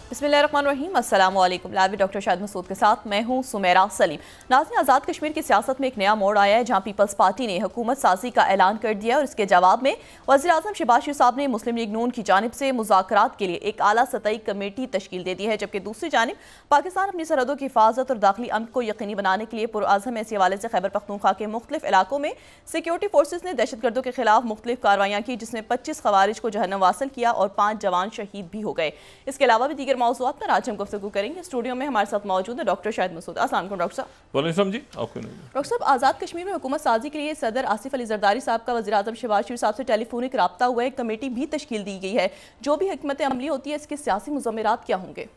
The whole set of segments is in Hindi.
बिस्मिल्लाहिर्रहमानिर्रहीम। अस्सलामुअलैकुम। लाइव डॉक्टर शाहिद मसूद के साथ मैं हूं सुमेरा सलीम। नाज़रीन, आज़ाद कश्मीर की सियासत में एक नया मोड़ आया है, जहां पीपल्स पार्टी ने हुकूमत साजी का ऐलान कर दिया और इसके जवाब में वज़ीर आज़म शहबाज शरीफ साहब ने मुस्लिम लीग नून की जानिब से मुज़ाकरात के लिए एक आला सतही कमेटी तश्कील दे दी है, जबकि दूसरी जानिब पाकिस्तान अपनी सरहदों की हिफाजत और दाखिली अमन को यकीनी बनाने के लिए पुरअज़म है। इसी हवाले से खैबर पख्तूनख्वा के मुख्तलिफ इलाकों में सिक्योरिटी फोर्सेज ने दहशतगर्दों के खिलाफ मुख्तलिफ कार्रवाइयाँ की, जिसमें 25 खवारिज को जहन्नम वासिल किया और 5 जवान शहीद भी हो गए। इसके अलावा भी दीगर मौज़ूआत पर आज हम गुफ्तगू करेंगे। स्टूडियो में हमारे साथ मौजूद है डॉक्टर शाहिद मसूद। अस्सलाम वालेकुम डॉक्टर साहब। जी आपको डॉक्टर साहब, आज़ाद कश्मीर में हुकूमत साजी के लिए सदर आसिफ अली जरदारी साहब का वज़ीर आज़म शहबाज शरीफ साहब से टेलीफोनिक रब्ता हुआ है, कमेटी भी तश्कील दी गई है। जो भी हिकमत अमली होती है, इसके सियासी मुज़म्मिरात क्या होंगे?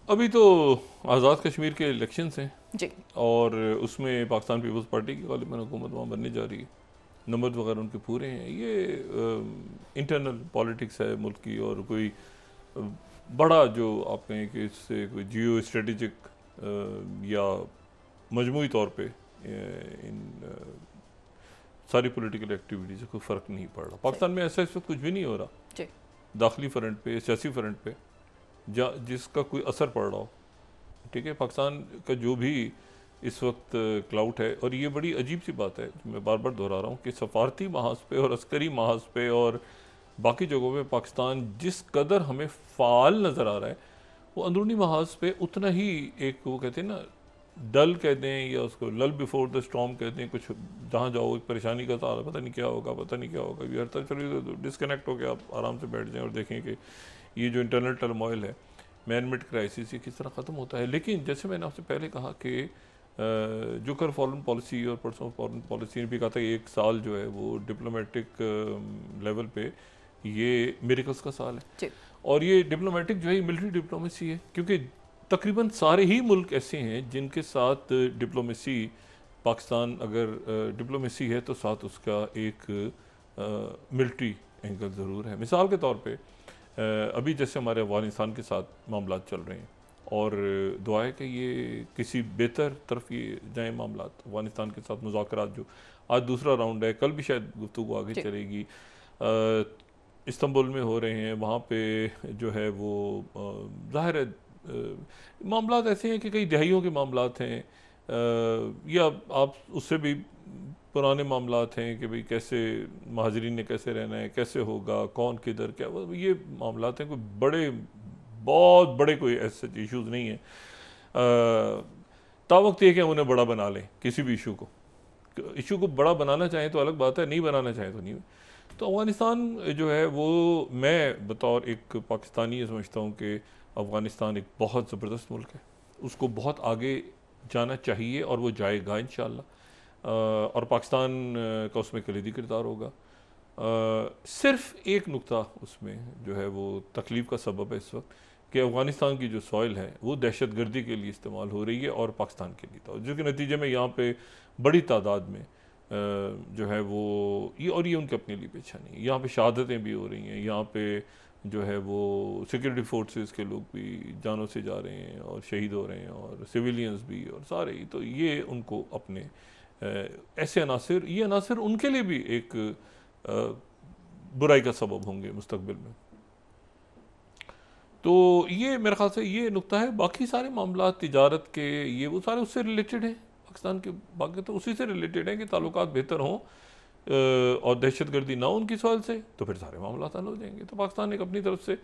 अभी तो आज़ाद कश्मीर के इलेक्शंस हैं जी, और उसमें पाकिस्तान पीपल्स पार्टी की गालिबन हुकूमत वहाँ बनने जा रही है। नंबर वगैरह उनके पूरे हैं। ये इंटरनल पॉलिटिक्स है मुल्क की, और कोई बड़ा जो आप कहें कि इससे कोई जियो स्ट्रेटेजिक या मजमूई तौर पे इन सारी पॉलिटिकल एक्टिविटी से कोई फ़र्क नहीं पड़ रहा। पाकिस्तान में ऐसा इस वक्त कुछ भी नहीं हो रहा दाखिली फ्रंट पे, सियासी फ्रंट पे जिसका कोई असर पड़ रहा हो। ठीक है, पाकिस्तान का जो भी इस वक्त क्लाउट है, और ये बड़ी अजीब सी बात है, मैं बार बार दोहरा रहा हूँ कि सफारती महाज पे और अस्करी महाज पे और बाकी जगहों पे पाकिस्तान जिस कदर हमें फ़ाल नज़र आ रहा है, वो अंदरूनी महाज पे उतना ही एक, वो कहते हैं ना, डल कहते हैं या उसको लल बिफोर द स्टॉर्म कहते हैं। कुछ जहाँ जाओ एक परेशानी का सहारा, पता नहीं क्या होगा, पता नहीं क्या होगा, ये हर तरह चलिए तो डिस्कनेक्ट हो गया, आप आराम से बैठ जाएँ और देखें कि ये जो इंटरनल टर्मोइल है, मैन मेड क्राइसिस, ये किस तरह ख़त्म होता है। लेकिन जैसे मैंने आपसे पहले कहा कि जो कर फॉरेन पॉलिसी और परसों फॉरेन पॉलिसी ने भी कहा था, एक साल जो है वो डिप्लोमेटिक लेवल पे ये मिरेकल्स का साल है, और ये डिप्लोमेटिक जो है मिलिट्री डिप्लोमेसी है, क्योंकि तकरीबन सारे ही मुल्क ऐसे हैं जिनके साथ डिप्लोमेसी, पाकिस्तान अगर डिप्लोमेसी है तो साथ उसका एक मिलिट्री एंगल ज़रूर है। मिसाल के तौर पे अभी जैसे हमारे अफगानिस्तान के साथ मामला चल रहे हैं, और दुआ है कि ये किसी बेहतर तरफ ये जाएँ मामला। अफगानिस्तान के साथ मुज़ाकरात जो आज दूसरा राउंड है, कल भी शायद गुफ्तगू आगे चलेगी, इस्तांबुल में हो रहे हैं। वहाँ पे जो है वो ज़ाहिर है मामलात ऐसे हैं कि कई दहाइयों के मामलात हैं, या आप उससे भी पुराने मामलात हैं कि भाई कैसे महाजरीन ने कैसे रहना है, कैसे होगा, कौन किधर क्या, ये मामलात हैं। कोई बड़े, बहुत बड़े कोई ऐसे इश्यूज़ नहीं हैं। तावक्त ये कि उन्हें बड़ा बना लें किसी भी इशू को बड़ा बनाना चाहें तो अलग बात है, नहीं बनाना चाहें तो नहीं। तो अफ़गानिस्तान जो है वो, मैं बतौर एक पाकिस्तानी ये समझता हूँ कि अफ़गानिस्तान एक बहुत ज़बरदस्त मुल्क है, उसको बहुत आगे जाना चाहिए और वो जाएगा इंशाअल्लाह, और पाकिस्तान का उसमें कलीदी किरदार होगा। सिर्फ एक नुक्ता उसमें जो है वो तकलीफ़ का सबब है इस वक्त, कि अफ़गानिस्तान की जो सॉइल है वो दहशत गर्दी के लिए इस्तेमाल हो रही है और पाकिस्तान के लिए, तो जिसके नतीजे में यहाँ पे बड़ी तादाद में जो है वो ये उनके अपने लिए पेशा नहीं, यहाँ पे शहादतें भी हो रही हैं, यहाँ पे जो है वो सिक्योरिटी फोर्सेस के लोग भी जानों से जा रहे हैं और शहीद हो रहे हैं, और सिविलियंस भी, और सारे ही। तो ये उनको अपने ऐसे अनासर, ये अनासर उनके लिए भी एक बुराई का सबब होंगे मुस्तकबिल में। तो ये मेरे ख्याल से ये नुक्ता है। बाकी सारे मामला तिजारत के, ये वो सारे उससे रिलेटेड हैं, पाकिस्तान के बाकी तो उसी से रिलेटेड हैं कि ताल्लुकात बेहतर हों और दहशत गर्दी ना उनकी सवाल से, तो फिर सारे मामला हल हो जाएंगे। तो पाकिस्तान एक अपनी तरफ से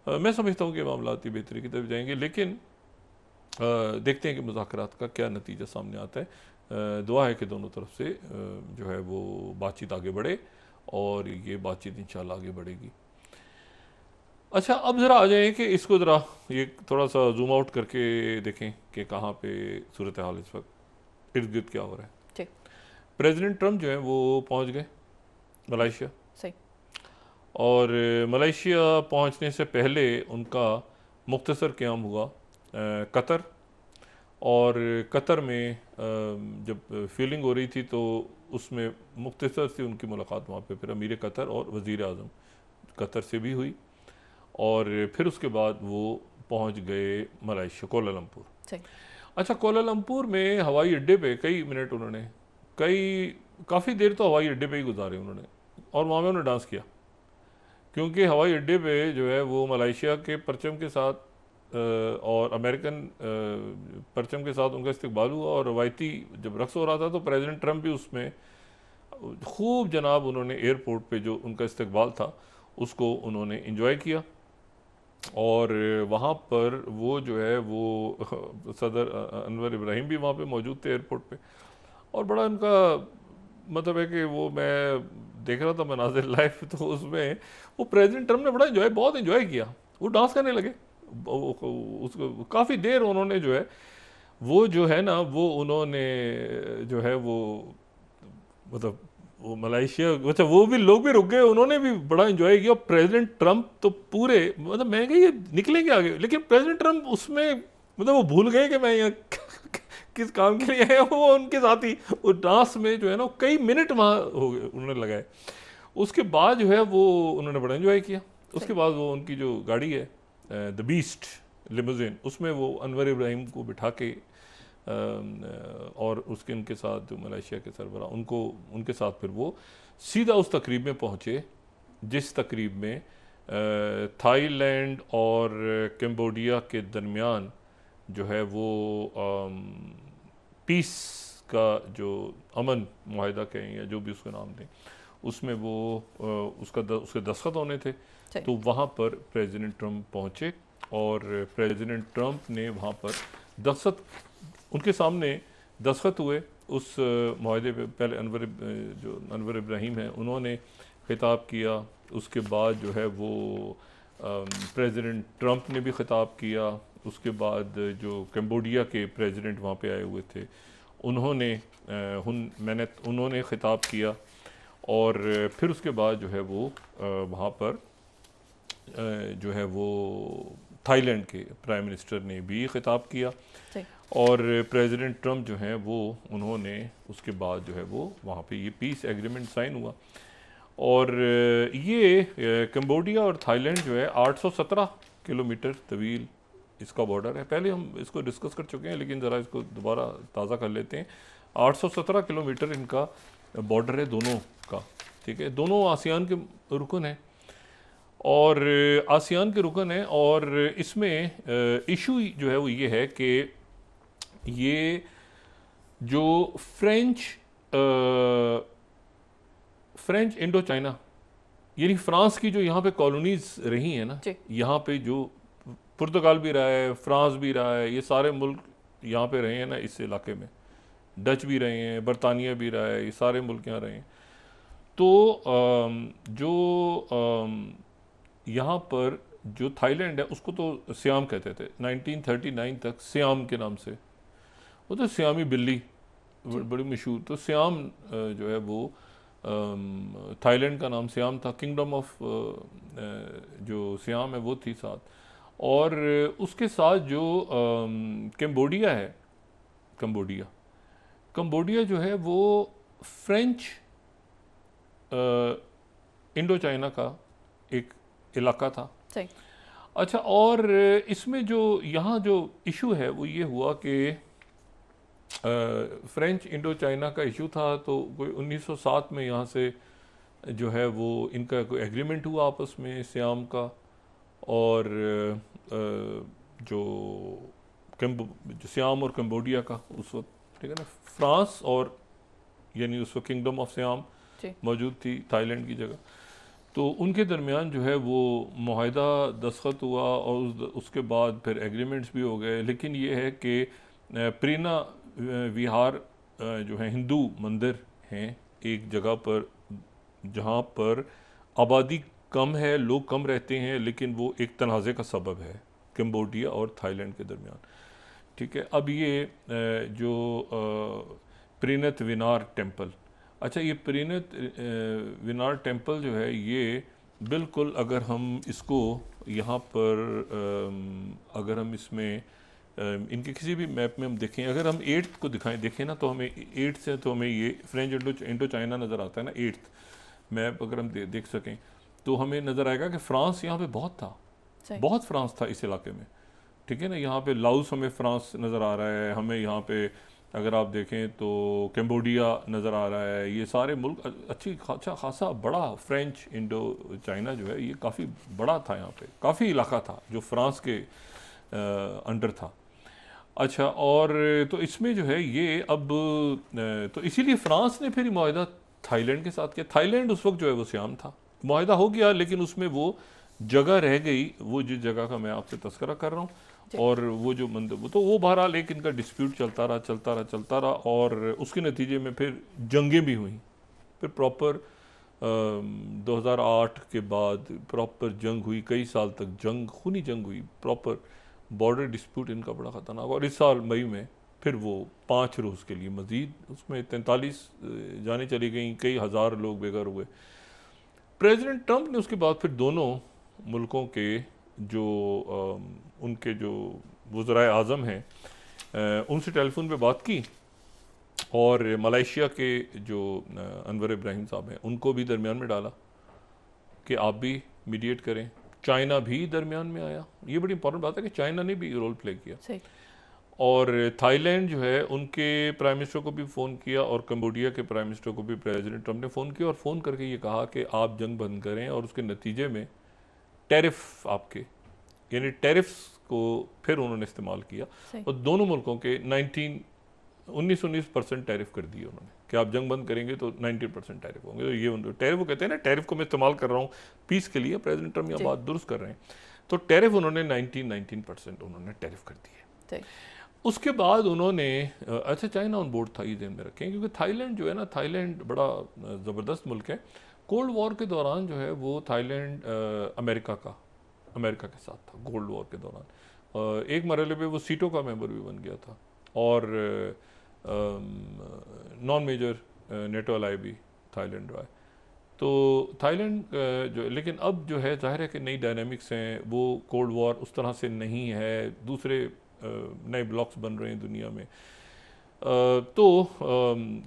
मैं समझता हूँ कि मामलाती बेहतरी की तरफ जाएंगे, लेकिन देखते हैं कि मुज़ाकरात का क्या नतीजा सामने आता है। दुआ है कि दोनों तरफ से जो है वो बातचीत आगे बढ़े, और ये बातचीत इंशाल्लाह आगे बढ़ेगी। अच्छा, अब ज़रा आ जाएँ कि इसको ज़रा ये थोड़ा सा जूम आउट करके देखें कि कहाँ पे सूरत हाल इस वक्त इर्द गिर्द क्या हो रहा है। प्रेसिडेंट ट्रम्प जो है वो पहुँच गए मलेशिया, सही, और मलेशिया पहुँचने से पहले उनका मुख्तसर क़याम हुआ कतर, और कतर में जब फीलिंग हो रही थी तो उसमें मुख्तसर से उनकी मुलाकात वहाँ पे फिर अमीर कतर और वज़ीर आज़म कतर से भी हुई, और फिर उसके बाद वो पहुँच गए मलेशिया, कोलालमपुर। अच्छा, कोलालमपुर में हवाई अड्डे पे कई मिनट उन्होंने, काफ़ी देर तो हवाई अड्डे पे ही गुजारे उन्होंने, और वहाँ में उन्होंने डांस किया क्योंकि हवाई अड्डे पे जो है वो मलेशिया के परचम के साथ और अमेरिकन परचम के साथ उनका इस्तकबाल हुआ, और रवायती जब रक्स हो रहा था तो प्रेसिडेंट ट्रंप भी उसमें खूब जनाब उन्होंने एयरपोर्ट पे जो उनका इस्तकबाल था उसको उन्होंने इंजॉय किया। और वहाँ पर वो जो है वो सदर अनवर इब्राहिम भी वहाँ पे मौजूद थे एयरपोर्ट पे, और बड़ा उनका मतलब है कि वो मैं देख रहा था मनाजिर लाइव, तो उसमें वो प्रेसिडेंट ट्रम्प ने बड़ा बहुत इंजॉय किया, वो डांस करने लगे उसको काफ़ी देर उन्होंने जो है वो जो है ना वो उन्होंने जो है वो मतलब वो मलेशिया अच्छा वो भी लोग भी रुक गए, उन्होंने भी बड़ा एंजॉय किया। प्रेसिडेंट ट्रंप तो पूरे मतलब मैं कही ये निकलेंगे आगे, लेकिन प्रेसिडेंट ट्रंप उसमें मतलब वो भूल गए कि मैं यहाँ किस काम के लिए आया हूँ। वो उनके साथ ही वो डांस में जो है ना कई मिनट वहाँ हो गए उन्होंने लगाए। उसके बाद जो है वो उन्होंने बड़ा एंजॉय किया। उसके बाद वो उनकी जो गाड़ी है द बीस्ट लिमोजिन, उसमें वो अनवर इब्राहिम को बिठा के और उसके उनके साथ जो मलेशिया के सरबरा उनको उनके साथ फिर वो सीधा उस तकरीब में पहुँचे जिस तकरीब में थाईलैंड और कंबोडिया के दरमियान जो है वो पीस का जो अमन मुआहिदा कहें या जो भी उसका नाम दें, उसमें वो उसके दस्तखत होने थे। तो वहाँ पर प्रेसिडेंट ट्रंप पहुँचे और प्रेसिडेंट ट्रंप ने वहाँ पर दस्तखत उनके सामने दस्तखत हुए उस मुआहदे पे। पहले अनवर इब्राहिम है उन्होंने खिताब किया, उसके बाद जो है वो प्रेसिडेंट ट्रंप ने भी खिताब किया, उसके बाद जो कंबोडिया के प्रेसिडेंट वहाँ पे आए हुए थे उन्होंने खिताब किया, और फिर उसके बाद जो है वो वहाँ पर जो है वो थाईलैंड के प्राइम मिनिस्टर ने भी खिताब किया, और प्रेसिडेंट ट्रंप जो हैं वो उन्होंने उसके बाद जो है वो वहाँ पे ये पीस एग्रीमेंट साइन हुआ। और ये कंबोडिया और थाईलैंड जो है 817 किलोमीटर तवील इसका बॉर्डर है। पहले हम इसको डिस्कस कर चुके हैं लेकिन ज़रा इसको दोबारा ताज़ा कर लेते हैं। 817 किलोमीटर इनका बॉर्डर है दोनों का, ठीक है। दोनों आसियान के रुकन हैं और आसियान के रुकन हैं, और इसमें इशू जो है वो ये है कि ये जो फ्रेंच इंडो चाइना यानी फ्रांस की जो यहाँ पे कॉलोनीज रही हैं ना, यहाँ पे जो पुर्तगाल भी रहा है, फ्रांस भी रहा है, ये सारे मुल्क यहाँ पे रहे हैं ना इस इलाके में, डच भी रहे हैं, बरतानिया भी रहा है, ये सारे मुल्क यहाँ रहे हैं। तो यहाँ पर जो थाईलैंड है उसको तो सियाम कहते थे 1939 तक, सियाम के नाम से, वो तो सियामी बिल्ली बड़ी मशहूर। तो सियाम जो है वो थाईलैंड का नाम सियाम था, किंगडम ऑफ जो सियाम है वो थी साथ। और उसके साथ जो कंबोडिया है, कंबोडिया जो है वो फ्रेंच इंडो चाइना का एक इलाका था। अच्छा, और इसमें जो यहाँ जो इशू है वो ये हुआ कि फ्रेंच इंडो चाइना का इशू था, तो कोई 1907 में यहाँ से जो है वो इनका कोई एग्रीमेंट हुआ आपस में सियाम का, और जो सियाम और कंबोडिया का उस वक्त, ठीक है ना, फ्रांस और यानी उस वक्त किंगडम ऑफ सियाम मौजूद थी थाईलैंड की जगह, तो उनके दरमियान जो है वो मुआहिदा दस्तखत हुआ और उसके बाद फिर एग्रीमेंट्स भी हो गए। लेकिन ये है कि प्रीना विहार जो है हिंदू मंदिर हैं एक जगह पर जहाँ पर आबादी कम है, लोग कम रहते हैं, लेकिन वो एक तनाज़े का सबब है कंबोडिया और थाईलैंड के दरमियान, ठीक है। अब ये जो प्रीनत विनार टेम्पल, अच्छा ये प्रीनत विनार टेम्पल जो है ये बिल्कुल अगर हम इसको यहाँ पर अगर हम इसमें इनके किसी भी मैप में हम देखें, अगर हम 8th को देखें ना, तो हमें 8th से तो हमें ये फ्रेंच इंडो चाइना नज़र आता है ना। 8th मैप अगर हम देख सकें तो हमें नज़र आएगा कि फ़्रांस यहाँ पे बहुत था, बहुत फ्रांस था इस इलाके में, ठीक है ना। यहाँ पे लाओस हमें फ्रांस नज़र आ रहा है, हमें यहाँ पे अगर आप देखें तो कैम्बोडिया नज़र आ रहा है, ये सारे मुल्क अच्छा खासा बड़ा फ्रेंच इंडो चाइना जो है ये काफ़ी बड़ा था, यहाँ पे काफ़ी इलाका था जो फ्रांस के अंडर था। अच्छा, और तो इसमें जो है ये अब तो इसीलिए फ्रांस ने फिर मुआहदा थाईलैंड के साथ किया। थाईलैंड उस वक्त जो है वो सियाम था, मुआहदा हो गया लेकिन उसमें वो जगह रह गई, वो जिस जगह का मैं आपसे तस्करा कर रहा हूँ, और वो जो मंदिर तो वो बहरहाल एक इनका डिस्प्यूट चलता रहा और उसके नतीजे में फिर जंगें भी हुई। फिर प्रॉपर 2008 के बाद प्रॉपर जंग हुई, कई साल तक खूनी जंग हुई, प्रॉपर बॉर्डर डिस्प्यूट इनका बड़ा ख़तरनाक। और इस साल मई में फिर वो 5 रोज़ के लिए मज़ीद उसमें 43 जाने चली गई, कई हज़ार लोग बेघर हुए। प्रेसिडेंट ट्रंप ने उसके बाद फिर दोनों मुल्कों के जो उनके जो वज़राए आज़म हैं उनसे टेलीफोन पे बात की, और मलेशिया के जो अनवर इब्राहिम साहब हैं उनको भी दरमियान में डाला कि आप भी मीडिएट करें। चाइना भी दरमियान में आया, ये बड़ी इंपॉर्टेंट बात है कि चाइना ने भी रोल प्ले किया। सही। और थाईलैंड जो है उनके प्राइम मिनिस्टर को भी फ़ोन किया, और कंबोडिया के प्राइम मिनिस्टर को भी प्रेसिडेंट ट्रंप ने फ़ोन किया, और फ़ोन करके ये कहा कि आप जंग बंद करें, और उसके नतीजे में टैरिफ आपके, यानी टैरिफ्स को फिर उन्होंने इस्तेमाल किया, और दोनों मुल्कों के 19% टैरिफ कर दिए उन्होंने कि आप जंग बंद करेंगे तो 19% टैरिफ होंगे। तो ये टैरिफ वो कहते हैं ना, टैरिफ को मैं इस्तेमाल कर रहा हूँ पीस के लिए, प्रेसिडेंट ट्रंप यहाँ बात दुरुस्त कर रहे हैं। तो टैरिफ उन्होंने 19% उन्होंने टैरिफ कर दिए। उसके बाद उन्होंने अच्छा, चाइना ऑन बोर्ड था, ये ध्यान में रखें, क्योंकि थाईलैंड जो है ना, थाईलैंड बड़ा ज़बरदस्त मुल्क है। कोल्ड वॉर के दौरान जो है वो थाईलैंड अमेरिका के साथ था कोल्ड वॉर के दौरान। एक मरहले पे वो सीटो का मेंबर भी बन गया था, और नॉन मेजर नेटो अलाई भी थाईलैंड रहा है। तो थाईलैंड जो, लेकिन अब जो है जाहिर है कि नई डायनामिक्स हैं, वो कोल्ड वॉर उस तरह से नहीं है, दूसरे नए ब्लॉक्स बन रहे हैं दुनिया में। तो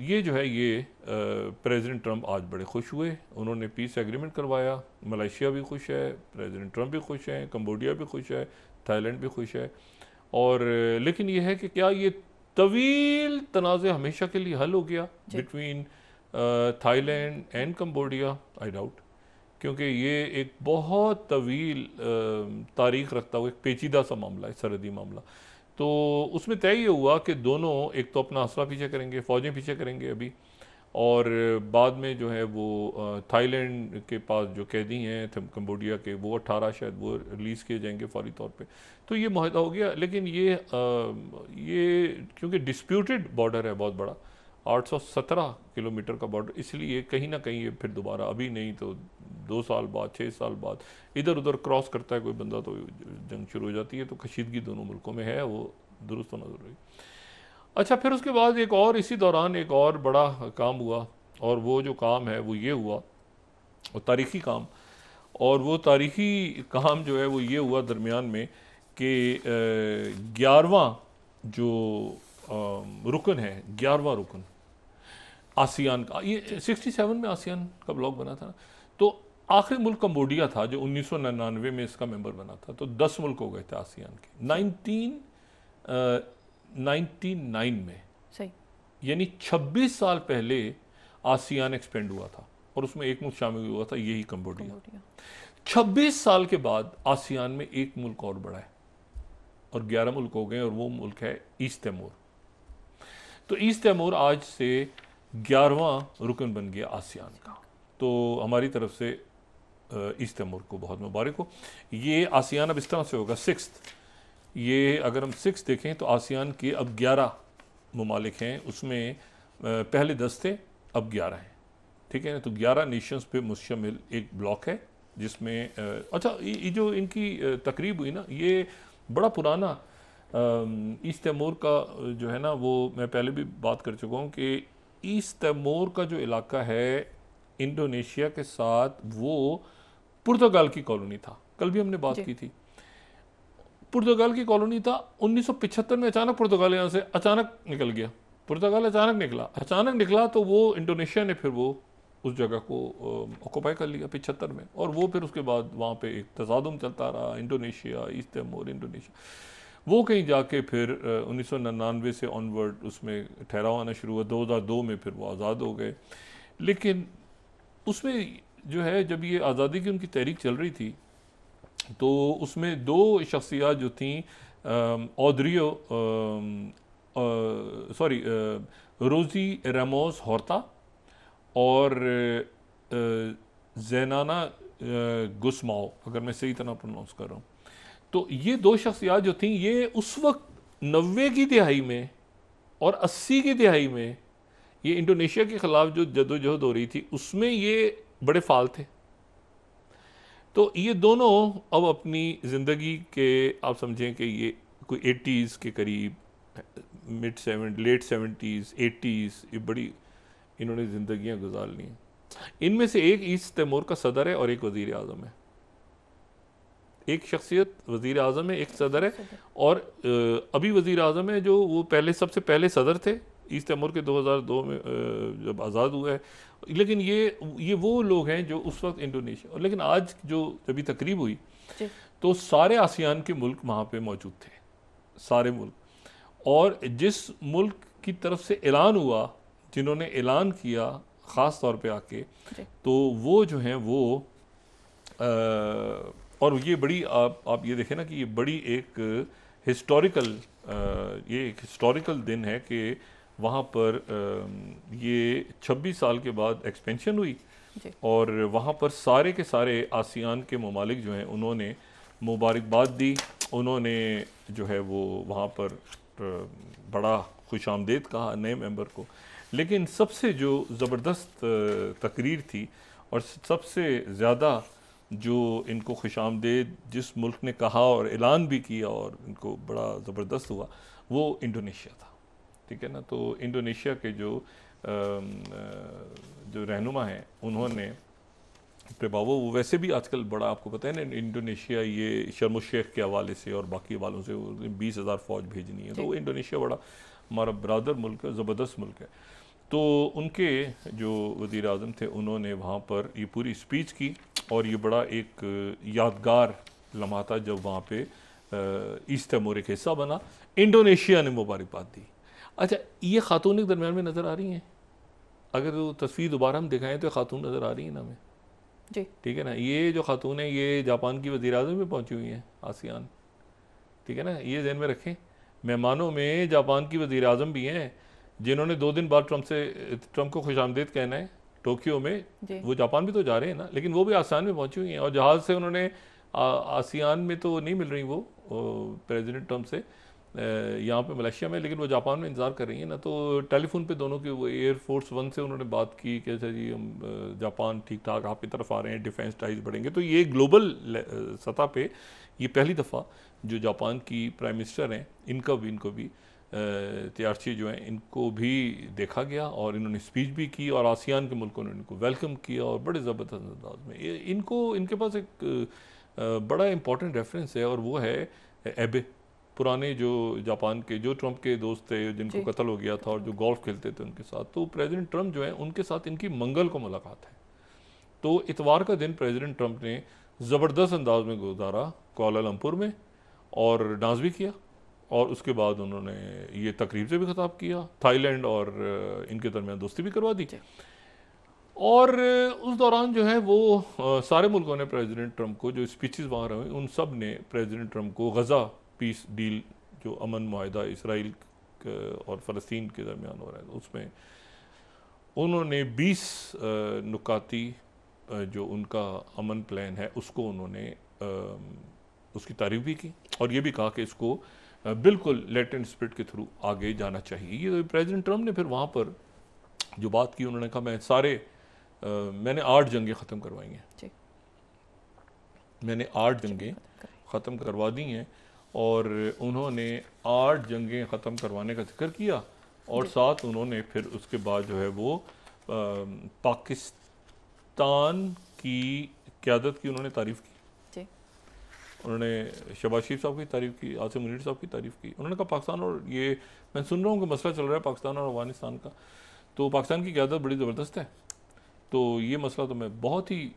ये जो है ये प्रेसिडेंट ट्रंप आज बड़े खुश हुए, उन्होंने पीस एग्रीमेंट करवाया, मलेशिया भी खुश है, प्रेसिडेंट ट्रंप भी खुश हैं, कंबोडिया भी खुश है, थाईलैंड भी खुश है। और लेकिन ये है कि क्या ये तवील तनाज़े हमेशा के लिए हल हो गया between Thailand and Cambodia? I doubt, क्योंकि ये एक बहुत तवील तारीख रखता हुआ एक पेचीदा सा मामला है, सरहदी मामला। तो उसमें तय ये हुआ कि दोनों एक तो अपना हौसला पीछे करेंगे, फ़ौजें पीछे करेंगे अभी, और बाद में जो है वो थाईलैंड के पास जो कैदी हैं कंबोडिया के, वो 18 शायद वो रिलीज़ किए जाएंगे फौरी तौर पे। तो ये मुआहदा हो गया। लेकिन ये क्योंकि डिस्प्यूटेड बॉर्डर है बहुत बड़ा, 817 किलोमीटर का बॉर्डर, इसलिए कहीं ना कहीं ये फिर दोबारा अभी नहीं तो 2 साल बाद, 6 साल बाद इधर उधर क्रॉस करता है कोई बंदा तो जंग शुरू हो जाती है। तो कशीदगी दोनों मुल्कों में है, वो दुरुस्त होना ज़रूरी। अच्छा, फिर उसके बाद एक और इसी दौरान एक और बड़ा काम हुआ, और वो जो काम है वो ये हुआ, वो तारीख़ी काम, और वो तारीख़ी काम जो है वो ये हुआ दरमियान में कि 11वां जो रुकन है, 11वां रुकन आसियान का, ये 67 में आसियान का ब्लॉक बना था, तो आखिरी मुल्क कंबोडिया था जो 1999 में इसका मेंबर बना था। तो 10 मुल्क हो गए थे आसियान के 1999 में, सही, यानी 26 साल पहले आसियान एक्सपेंड हुआ था, और उसमें एक मुल्क शामिल हुआ था, यही कंबोडिया। 26 साल के बाद आसियान में एक मुल्क और बढ़ा है, और 11 मुल्क हो गए, और वो मुल्क है ईस्ट तिमोर। तो ईस्ट तिमोर आज से 11वां रुकन बन गया आसियान का। तो हमारी तरफ से ईस्ट तिमोर को बहुत मुबारक हो। ये आसियान अब इस तरह से होगा 6th, ये अगर हम 6 देखें तो आसियान के अब 11 ममालिक हैं, उसमें पहले 10 थे, अब 11 हैं, ठीक है ना। तो 11 नेशंस पे मुश्तमिल एक ब्लॉक है जिसमें अच्छा, ये जो इनकी तकरीब हुई ना, ये बड़ा पुराना ईस्ट तिमोर का जो है ना, वो मैं पहले भी बात कर चुका हूँ कि ईस्ट तिमोर का जो इलाका है इंडोनेशिया के साथ, वो पुर्तगाल की कॉलोनी था, कल भी हमने बात की थी। पुर्तगाल की कॉलोनी था, 1975 में अचानक पुर्तगाल यहाँ से अचानक निकल गया, पुर्तगाल अचानक निकला तो वो इंडोनेशिया ने फिर वो उस जगह को ऑक्यूपाई कर लिया 75 में, और वो फिर उसके बाद वहाँ पे एक तसादुम चलता रहा, इंडोनेशिया ईस्ट तिमोर इंडोनेशिया। वो कहीं जाके फिर 1999 से ऑनवर्ड उसमें ठहराव आना शुरू हुआ। 2002 में फिर वो आज़ाद हो गए। लेकिन उसमें जो है, जब ये आज़ादी की उनकी तहरीक चल रही थी, तो उसमें दो शख्सियात जो थी, ऑड्रियो सॉरी रोज़ी रेमोस होर्ता और ज़ेनाना गुस्माओ, अगर मैं सही तरह प्रोनाउंस कर रहा हूँ। तो ये दो शख्सियात जो थी, ये उस वक्त 90 की दिहाई में और 80 की दिहाई में ये इंडोनेशिया के ख़िलाफ़ जो जदोजहद हो रही थी, उसमें ये बड़े फाल थे। तो ये दोनों अब अपनी ज़िंदगी के, आप समझें कि ये कोई 80s के करीब, लेट 70s 80s, ये बड़ी इन्होंने ज़िंदगियाँ गुजार ली हैं। इनमें से एक ईस्ट तिमोर का सदर है और एक वज़ीर आज़म है। एक शख्सियत वज़ीर आज़म है, एक सदर है, और अभी वज़ीर आज़म है जो वो पहले, सबसे पहले सदर थे ईस्ट तिमोर के 2002 में जब आज़ाद हुआ है। लेकिन ये वो लोग हैं जो उस वक्त इंडोनेशिया, और लेकिन आज जो जब तकरीब हुई तो सारे आसियान के मुल्क वहाँ पे मौजूद थे, सारे मुल्क। और जिस मुल्क की तरफ से ऐलान हुआ, जिन्होंने ऐलान किया ख़ास तौर पे आके, तो वो जो हैं वो और ये बड़ी, आप ये देखें ना कि ये बड़ी एक हिस्टोरिकल, ये एक हिस्टोरिकल दिन है कि वहाँ पर ये 26 साल के बाद एक्सपेंशन हुई और वहाँ पर सारे के सारे आसियान के ममालिक जो हैं उन्होंने मुबारकबाद दी। उन्होंने जो है वो वहाँ पर बड़ा खुशामदीद कहा नए मेंबर को। लेकिन सबसे जो ज़बरदस्त तकरीर थी और सबसे ज़्यादा जो इनको खुशामदीद जिस मुल्क ने कहा और ऐलान भी किया और इनको बड़ा ज़बरदस्त हुआ, वो इंडोनेशिया था। ठीक है ना। तो इंडोनेशिया के जो रहनुमा हैं, उन्होंने प्रभाव, वो वैसे भी आजकल बड़ा, आपको पता है ना, इंडोनेशिया ये शर्म शेख के हवाले से और बाकी हवालों से 20,000 फ़ौज भेजनी है, तो वो इंडोनेशिया बड़ा हमारा बरादर मुल्क है, ज़बरदस्त मुल्क है। तो उनके जो वज़ीर आज़म थे, उन्होंने वहाँ पर ये पूरी स्पीच की और ये बड़ा एक यादगार लम्हा था जब वहाँ पे ईस्ट तिमोर एक हिस्सा बना। इंडोनेशिया ने मुबारकबाद दी। अच्छा, ये खातून के दरमियान में नज़र आ रही हैं, अगर वो तस्वीर दोबारा हम दिखाएं तो खातून नज़र आ रही है ना हमें जी, ठीक है ना। ये जो खातून है ये जापान की वज़ीर आज़म में पहुँची हुई हैं, आसियान, ठीक है ना। ये ज़हन में रखें, मेहमानों में जापान की वज़ीर आज़म भी हैं, जिन्होंने 2 दिन बाद ट्रंप को खुशामदीद कहना है टोक्यो में, वो जापान भी तो जा रहे हैं ना, लेकिन वो भी आसियान में पहुँची हुई हैं और जहाज़ से उन्होंने आसियान में तो नहीं मिल रही वो प्रेसिडेंट ट्रंप से यहाँ पे मलेशिया में, लेकिन वो जापान में इंतज़ार कर रही हैं ना। तो टेलीफोन पे दोनों की वो एयरफोर्स 1 से उन्होंने बात की कि अच्छा जी हम जापान ठीक ठाक आपकी तरफ आ रहे हैं, डिफेंस टाइज बढ़ेंगे। तो ये ग्लोबल सतह पे ये पहली दफ़ा जो जापान की प्राइम मिनिस्टर हैं, इनको भी त्यारची जो हैं, इनको भी देखा गया और इन्होंने स्पीच भी की और आसियान के मुल्कों ने इनको वेलकम किया और बड़े ज़बरदस्त अंदाज में। इनके पास एक बड़ा इंपॉर्टेंट रेफरेंस है और वो है एबे, पुराने जो जापान के जो ट्रंप के दोस्त थे जिनको कत्ल हो गया था और जो गोल्फ खेलते थे उनके साथ। तो प्रेसिडेंट ट्रंप जो है उनके साथ इनकी मंगल को मुलाकात है। तो इतवार का दिन प्रेसिडेंट ट्रंप ने ज़बरदस्त अंदाज में गुजारा कुआलालंपुर में और डांस भी किया और उसके बाद उन्होंने ये तकरीब से भी खिताब किया, थाईलैंड और इनके दरमियान दोस्ती भी करवा दी। और उस दौरान जो है वो सारे मुल्कों ने प्रेसिडेंट ट्रंप को, जो स्पीचेस वहाँ रहे उन सब ने प्रेसिडेंट ट्रंप को गज़ा पीस डील, जो अमन मुआहिदा इसराइल और फ़लस्तीन के दरमियान हो रहा है, उसमें उन्होंने 20 नुकाती जो उनका अमन प्लान है उसको उन्होंने उसकी तारीफ भी की और ये भी कहा कि इसको बिल्कुल लेटेंट स्पिरिट के थ्रू आगे जाना चाहिए। ये प्रेसिडेंट ट्रंप ने फिर वहाँ पर जो बात की, उन्होंने कहा मैंने 8 जंगें ख़त्म करवाई हैं, मैंने 8 जंगें ख़त्म करवा दी हैं और उन्होंने 8 जंगें ख़त्म करवाने का जिक्र किया और साथ उन्होंने फिर उसके बाद जो है वो पाकिस्तान की क़यादत की उन्होंने तारीफ़ की। उन्होंने शहबाज शरीफ साहब की तारीफ़ की, आसिम मुनीर साहब की तारीफ़ की। उन्होंने कहा पाकिस्तान, और ये मैं सुन रहा हूँ कि मसला चल रहा है पाकिस्तान और अफगानिस्तान का, तो पाकिस्तान की क़यादत बड़ी ज़बरदस्त है, तो ये मसला तो मैं बहुत ही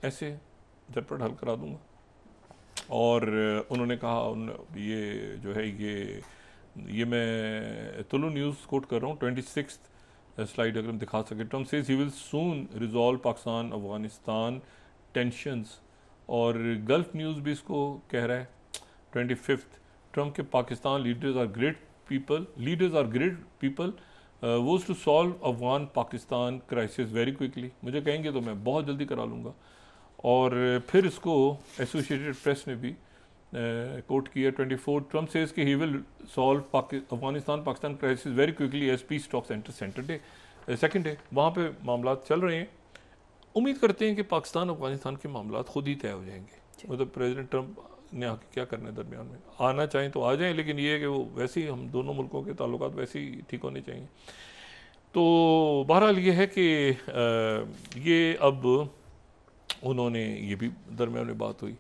ऐसे झटपट हल करा दूँगा। और उन्होंने कहा ये जो है ये मैं तुलु न्यूज़ कोट कर रहा हूँ, 26 स्लाइड अगर हम दिखा सके। Trump says he will soon resolve Pakistan Afghanistan tensions, और गल्फ न्यूज़ भी इसको कह रहा है 25। ट्रम्प के Pakistan leaders are great people vows to solve Afghan Pakistan crisis very quickly. मुझे कहेंगे तो मैं बहुत जल्दी करा लूँगा। और फिर इसको एसोसिएटेड प्रेस ने भी कोट किया 24। ट्रम्प सेज कि he will solve Afghanistan Pakistan crisis very quickly as peace talks enter second day. वहाँ पे मामला चल रहे हैं। उम्मीद करते हैं कि पाकिस्तान अफगानिस्तान के मामला खुद ही तय हो जाएंगे। मतलब प्रेसिडेंट ट्रम्प ने आके क्या करना है दरमियान में, आना चाहें तो आ जाएं, लेकिन ये है कि वो वैसे ही हम दोनों मुल्कों के ताल्लुकात वैसे ही ठीक होने चाहिए। तो बहरहाल ये है कि ये अब उन्होंने ये भी दरमियान में बात हुई।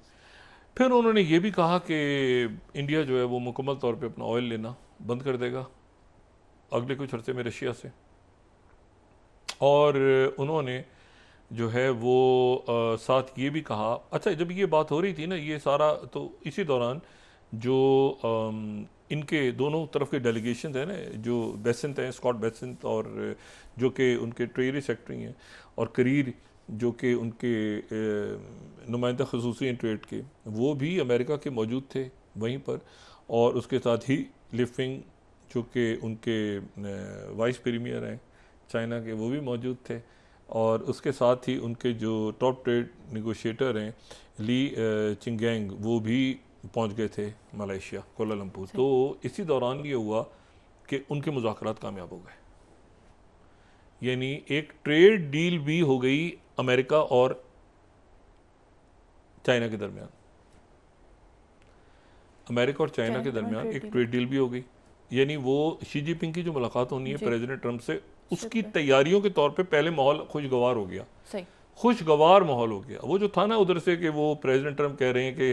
फिर उन्होंने ये भी कहा कि इंडिया जो है वो मुकम्मल तौर पे अपना ऑयल लेना बंद कर देगा अगले कुछ अर्से में रशिया से। और उन्होंने जो है वो साथ ये भी कहा, अच्छा जब ये बात हो रही थी ना ये सारा, तो इसी दौरान जो इनके दोनों तरफ के डेलीगेशन हैं ना, जो बेसेंट हैं, स्कॉट बेसेंट, और जो कि उनके ट्रेजरी सेक्रेटरी हैं, और करीर जो कि उनके नुमाइंदा खसूसी हैं ट्रेड के, वो भी अमेरिका के मौजूद थे वहीं पर। और उसके साथ ही लिफिंग जो कि उनके वाइस प्रीमियर हैं चाइना के, वो भी मौजूद थे। और उसके साथ ही उनके जो टॉप ट्रेड नेगोशिएटर हैं ली चिंगैंग, वो भी पहुंच गए थे मलेशिया कोलालमपुर। तो इसी दौरान ये हुआ कि उनके मुज़ाकरात कामयाब हो गए, यानी एक ट्रेड डील भी हो गई अमेरिका और चाइना के दरमियान। अमेरिका और चाइना के दरमियान एक ट्रेड डील भी हो गई, यानी वो शी जिनपिंग की जो मुलाकात होनी है प्रेसिडेंट ट्रम्प से, उसकी तैयारियों के तौर पे पहले माहौल खुशगवार हो गया। खुशगवार माहौल हो गया। वो जो था ना उधर से कि वो प्रेसिडेंट ट्रम्प कह रहे हैं कि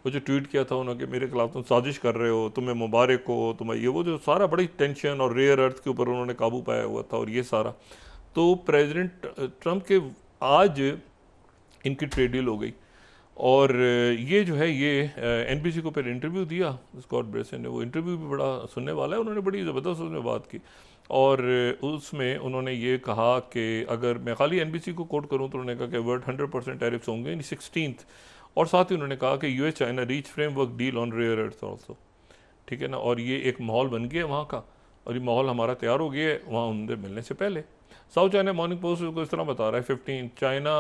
वो जो ट्वीट किया था उन्होंने कि मेरे खिलाफ तुम साजिश कर रहे हो, तुम्हें मुबारक हो, तुम्हें ये, वो जो सारा बड़ी टेंशन और रेयर अर्थ के ऊपर उन्होंने काबू पाया हुआ था और ये सारा। तो प्रेसिडेंट ट्रम्प के आज इनकी ट्रेड डील हो गई। और ये जो है ये NBC को फिर इंटरव्यू दिया स्कॉट ब्रेसन ने, वो इंटरव्यू भी बड़ा सुनने वाला है। उन्होंने बड़ी ज़बरदस्त उसमें बात की और उसमें उन्होंने ये कहा कि अगर मैं खाली NBC को कोट करूं तो उन्होंने कहा कि वर्ड 100% टैरिफ्स होंगे 16th। और साथ ही उन्होंने कहा कि US China reach framework deal on rare earth also, ठीक है ना। और ये एक माहौल बन गया वहाँ का, और ये माहौल हमारा तैयार हो गया है वहाँ उनसे मिलने से पहले। साउथ चाइना मॉर्निंग पोस्ट को इस तरह बता रहा है 15 China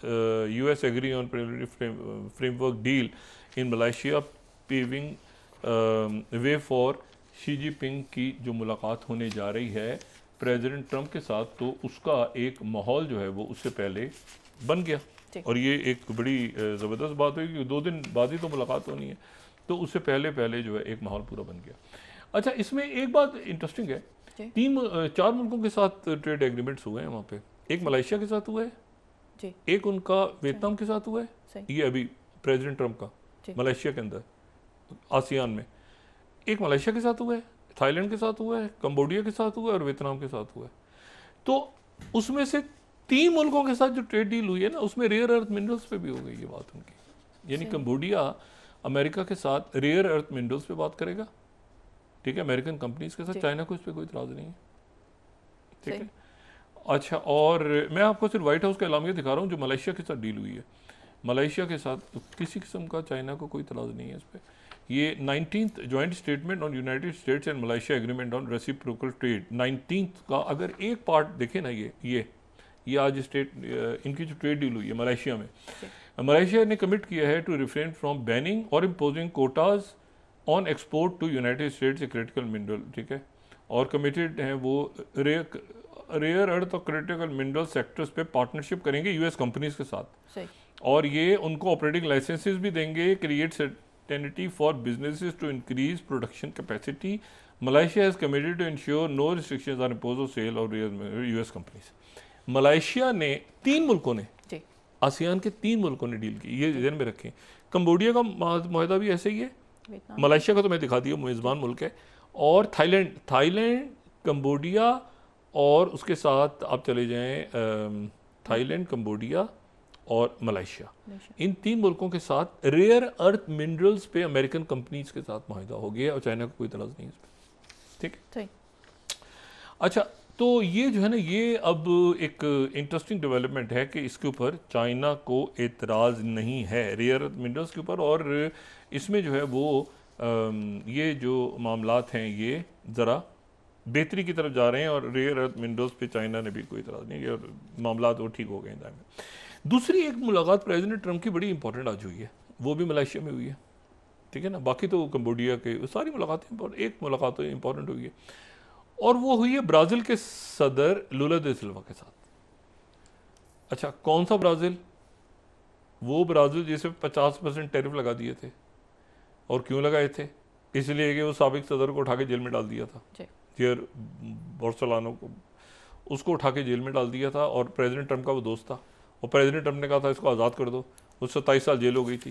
US agree on framework deal in Malaysia paving way for Xi Jinping की जो मुलाकात होने जा रही है प्रेसिडेंट ट्रम्प के साथ, तो उसका एक माहौल जो है वो उससे पहले बन गया। और ये एक बड़ी ज़बरदस्त बात हुई कि 2 दिन बाद ही तो मुलाकात होनी है, तो उससे पहले जो है एक माहौल पूरा बन गया। अच्छा, इसमें एक बात इंटरेस्टिंग है, 4 मुल्कों के साथ ट्रेड एग्रीमेंट्स हुए हैं वहाँ पे। एक मलेशिया के साथ हुआ है, एक उनका वियतनाम के साथ हुआ है, ये अभी प्रेसिडेंट ट्रम्प का मलेशिया के अंदर आसियान में, एक मलेशिया के साथ हुआ है, थाईलैंड के साथ हुआ है, कंबोडिया के साथ हुआ है और वियतनाम के साथ हुआ है। तो उसमें से 3 मुल्कों के साथ जो ट्रेड डील हुई है ना, उसमें रेयर अर्थ मिनरल्स पे भी हो गई ये बात उनकी, यानी कंबोडिया अमेरिका के साथ रेयर अर्थ मिनरल्स पे बात करेगा, ठीक है, अमेरिकन कंपनीज के साथ। चाइना को इस पर कोई इतराज़ नहीं है, ठीक है। अच्छा, और मैं आपको सिर्फ व्हाइट हाउस का एलामिया दिखा रहा हूँ जो मलेशिया के साथ डील हुई है। मलेशिया के साथ तो किसी किस्म का चाइना को कोई इतराज़ नहीं है इस पर। ये 19th joint statement on United states and Malaysia agreement on reciprocal trade 19th का अगर एक पार्ट देखें ना, ये आज इनकी जो ट्रेड डील हुई है मलेशिया में, मलेशिया ने कमिट किया है टू रिफ्रेन फ्रॉम बैनिंग और imposing quotas on export to United States a critical mineral, ठीक है। और कमिटेड हैं वो रेयर अर्थ और क्रिटिकल मिनरल सेक्टर्स पे पार्टनरशिप करेंगे US कंपनीज के साथ। और ये उनको ऑपरेटिंग लाइसेंसेस भी देंगे, create certainty for businesses to increase production capacity. Malaysia has committed to ensure no restrictions are imposed on sale of US companies. मलेशिया ने 3 मुल्कों ने, आसियान के 3 मुल्कों ने डील की, ये ध्यान में रखें। कंबोडिया का माहदा भी ऐसे ही है, मलेशिया का तो मैं दिखा दिया मेज़बान मुल्क है, और थाईलैंड, कंबोडिया, और उसके साथ आप चले जाएं थाईलैंड, कंबोडिया और मलेशिया, इन 3 मुल्कों के साथ रेयर अर्थ मिनरल्स पे अमेरिकन कंपनीज के साथ माहिदा हो गया और चाइना को कोई इतराज़ नहीं है इस पर। ठीक है, अच्छा, तो ये जो है ना, ये अब एक इंटरेस्टिंग डेवलपमेंट है कि इसके ऊपर चाइना को एतराज़ नहीं है रेयर अर्थ मिनरल्स के ऊपर, और इसमें जो है वो ये जो मामलात हैं ये ज़रा बेहतरी की तरफ जा रहे हैं, और रेयर अर्थ मिनरल्स पे चाइना ने भी कोई इतराज़ नहीं किया और मामलात वो ठीक हो गए हैं। दूसरी एक मुलाकात प्रेसिडेंट ट्रंप की बड़ी इंपॉर्टेंट आज हुई है, वो भी मलेशिया में हुई है। ठीक है ना, बाकी तो कंबोडिया के सारी मुलाकातें, एक मुलाकात तो इंपॉर्टेंट हुई है, और वो हुई है ब्राज़ील के सदर लुला दा सिल्वा के साथ। अच्छा, कौन सा ब्राज़ील? वो ब्राज़ील जिसे 50% टैरिफ लगा दिए थे, और क्यों लगाए थे? इसलिए कि वो साबिक सदर को उठा के जेल में डाल दिया था, जेयर बोल्सोनारो को, उसको उठा के जेल में डाल दिया था, और प्रेसिडेंट ट्रंप का वो दोस्त था, और प्रेसिडेंट ट्रंप ने कहा था इसको आज़ाद कर दो। वो 27 साल जेल हो गई थी,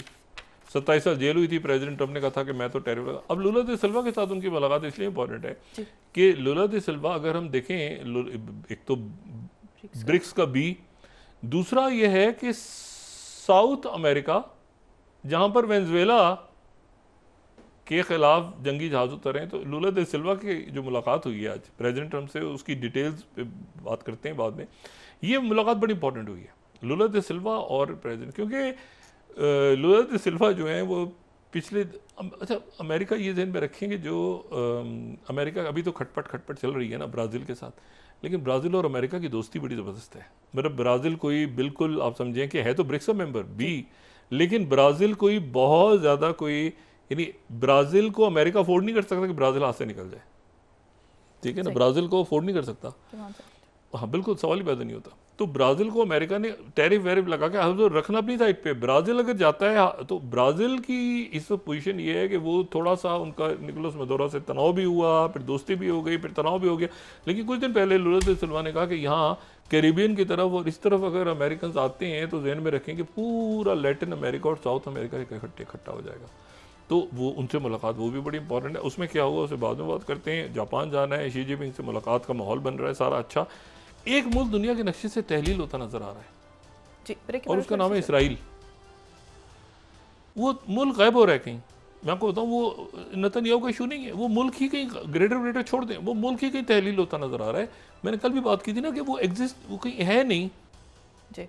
27 साल जेल हुई थी। प्रेसिडेंट ट्रंप ने कहा था कि मैं तो टैरिफ लगा। अब लुला दा सिल्वा के साथ उनकी मुलाकात इसलिए इंपॉर्टेंट है कि लुला दा सिल्वा, अगर हम देखें, एक तो ब्रिक्स का बी, दूसरा ये है कि साउथ अमेरिका जहाँ पर वेनेजुएला के खिलाफ जंगी जहाज उतरे हैं, तो लुला दा सिल्वा की जो मुलाकात हुई है आज प्रेसिडेंट ट्रंप से, उसकी डिटेल्स पे बात करते हैं बाद में। ये मुलाकात बड़ी इंपॉर्टेंट हुई है लुला दा सिल्वा और प्रेसिडेंट, क्योंकि लुला दा सिल्वा जो है वो पिछले, अच्छा अमेरिका ये ध्यान में रखेंगे, जो अमेरिका अभी तो खटपट चल रही है ना ब्राज़ील के साथ, लेकिन ब्राज़ील और अमेरिका की दोस्ती बड़ी ज़बरदस्त है। मतलब ब्राज़ील कोई बिल्कुल, आप समझें कि है तो ब्रिक्स का मेंबर बी, लेकिन ब्राज़ील कोई बहुत ज़्यादा कोई, यानी ब्राज़ील को अमेरिका अफोर्ड नहीं कर सकता कि ब्राज़ील हाथ से निकल जाए। ठीक है ना, ब्राज़ील को अफोर्ड नहीं कर सकता। हाँ बिल्कुल, सवाल ही पैदा नहीं होता। तो ब्राज़ील को अमेरिका ने टैरिफ वैरिफ लगा के तो रखना अपनी साइड पे। ब्राज़ील अगर जाता है तो ब्राज़ील की इस वक्त पोजीशन ये है कि वो थोड़ा सा, उनका निकोलस मदोरो से तनाव भी हुआ, फिर दोस्ती भी हो गई, फिर तनाव भी हो गया, लेकिन कुछ दिन पहले लुला दा सिल्वा ने कहा कि यहाँ कैरिबियन की तरफ और इस तरफ अगर अमेरिकन आते हैं तो जहन में रखें कि पूरा लैटिन अमेरिका और साउथ अमेरिका इकट्ठा हो जाएगा। तो वो उनसे मुलाकात, वो भी बड़ी इंपॉर्टेंट है। उसमें क्या होगा उसे बाद में बात करते हैं। जापान जाना है, शी जिनपिंग से मुलाकात का माहौल बन रहा है सारा अच्छा। एक मुल्क दुनिया के नक्शे से तहलील होता नजर आ रहा है जी, और उसका नाम है इसराइल। वो मुल्क गायब हो रहा है कहीं। मैं आपको बताऊं, वो नेतन्याहू का इशू नहीं है, वो मुल्क ही कहीं ग्रेटर छोड़ दें, वो मुल्क ही कहीं तहलील होता नजर आ रहा है। मैंने कल भी बात की थी ना कि वो एग्जिस्ट, वो कहीं है नहीं जी,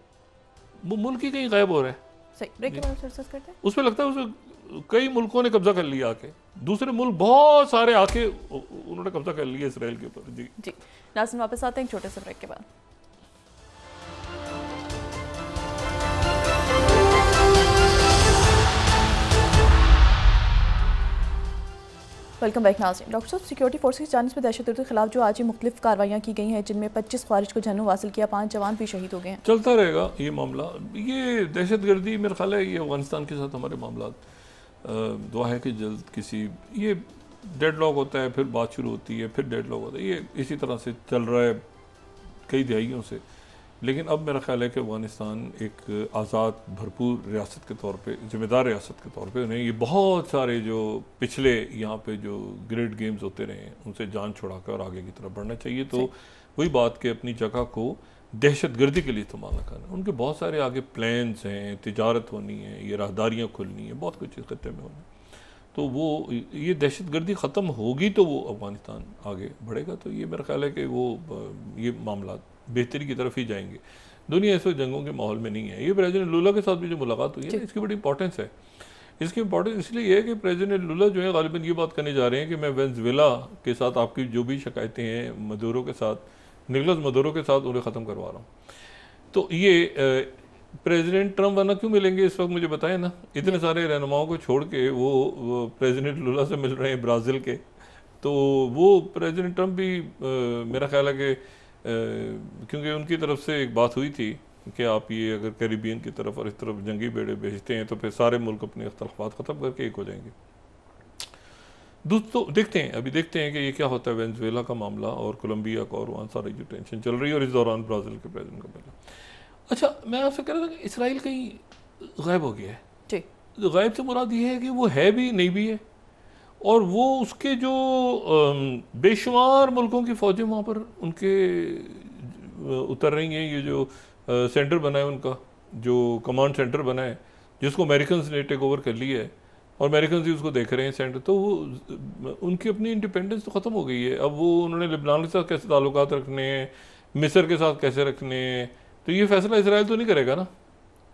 वो मुल्क ही कहीं गायब हो रहा है। सही, ब्रेक के बाद चर्चा करते हैं। उसमें लगता है उसे कई मुल्कों ने कब्जा कर लिया, आके दूसरे मुल्क बहुत सारे आके उन्होंने कब्जा कर लिया इसराइल के ऊपर। जी जी, नाज़रीन वापस आते हैं एक छोटे से ब्रेक के बाद। वेलकम बैक नाज़रीन। डॉक्टर साहब, सिक्योरिटी फोर्सेस की जानिब से दहशतगर्दी के खिलाफ जो आज ही मुख्तलिफ कार्रवाइयाँ की गई हैं, जिनमें 25 ख्वारिज को जहन्नुम हासिल किया, 5 जवान भी शहीद हो गए हैं। चलता रहेगा ये मामला। ये दहशतगर्दी मेरा ख्याल है ये अफगानिस्तान के साथ हमारे मामला, दुआ है कि जल्द किसी, ये डेडलॉक होता है, फिर बात शुरू होती है, फिर डेडलॉक होता है, ये इसी तरह से चल रहा है कई दहाइयों से। लेकिन अब मेरा ख्याल है कि अफगानिस्तान एक आज़ाद भरपूर रियासत के तौर पे, ज़िम्मेदार रियासत के तौर पे, उन्हें ये बहुत सारे जो पिछले यहाँ पे जो ग्रेट गेम्स होते रहे हैं उनसे जान छुड़ा कर आगे की तरफ बढ़ना चाहिए। तो वही बात कि अपनी जगह को दहशतगर्दी के लिए इस्तेमाल न करना। उनके बहुत सारे आगे प्लान्स हैं, तिजारत होनी है, ये राहदारियाँ खुलनी है, बहुत कुछ इस खत्ते में होना। तो वो ये दहशतगर्दी ख़त्म होगी तो वो अफगानिस्तान आगे बढ़ेगा। तो ये मेरा ख्याल है कि वो ये मामला बेहतरी की तरफ ही जाएंगे। दुनिया इस वक्त जंगों के माहौल में नहीं है। ये प्रेसिडेंट लुला के साथ भी जो मुलाकात हुई है, इसकी बड़ी इंपॉर्टेंस है। इसकी इंपॉर्टेंस इसलिए ये है कि प्रेसिडेंट लुला जो है गालिबन ये बात करने जा रहे हैं कि मैं वेनेजुएला के साथ आपकी जो भी शिकायतें हैं, मदुरो के साथ, निकोलस मदुरो के साथ, उन्हें ख़त्म करवा रहा हूँ। तो ये प्रेसिडेंट ट्रंप वरना क्यों मिलेंगे इस वक्त, मुझे बताएं ना। इतने सारे रहनुमाओं को छोड़ के वो प्रेसिडेंट लुला से मिल रहे हैं ब्राज़ील के। तो वो प्रेसिडेंट ट्रंप भी मेरा ख्याल है कि क्योंकि उनकी तरफ से एक बात हुई थी कि आप ये अगर कैरिबियन की तरफ और इस तरफ जंगी बेड़े भेजते हैं तो फिर सारे मुल्क अपने इख्तलाफात ख़त्म करके एक हो जाएंगे। दोस्तों देखते हैं, अभी देखते हैं कि ये क्या होता है वेनेजुएला का मामला और कोलंबिया का, और वहाँ सारी जो टेंशन चल रही है, और इस दौरान ब्राज़ील के प्रेसिडेंट का मिला। अच्छा, मैं आपसे कह रहा था कि इसराइल कहीं गायब हो गया है। तो गायब से मुराद ये है कि वो है भी नहीं भी है, और वो उसके जो बेशुमार मुल्कों की फ़ौजें वहाँ पर उनके उतर रही हैं। ये जो सेंटर बना है उनका जो कमांड सेंटर बना है, जिसको अमेरिकन ने टेक ओवर कर लिया है और अमेरिकन ही उसको देख रहे हैं सेंटर, तो वो उनकी अपनी इंडिपेंडेंस तो ख़त्म हो गई है। अब वो उन्होंने लिबनान के साथ कैसे ताल्लुकात रखने हैं, मिस्र के साथ कैसे रखने हैं, तो ये फैसला इसराइल तो नहीं करेगा ना।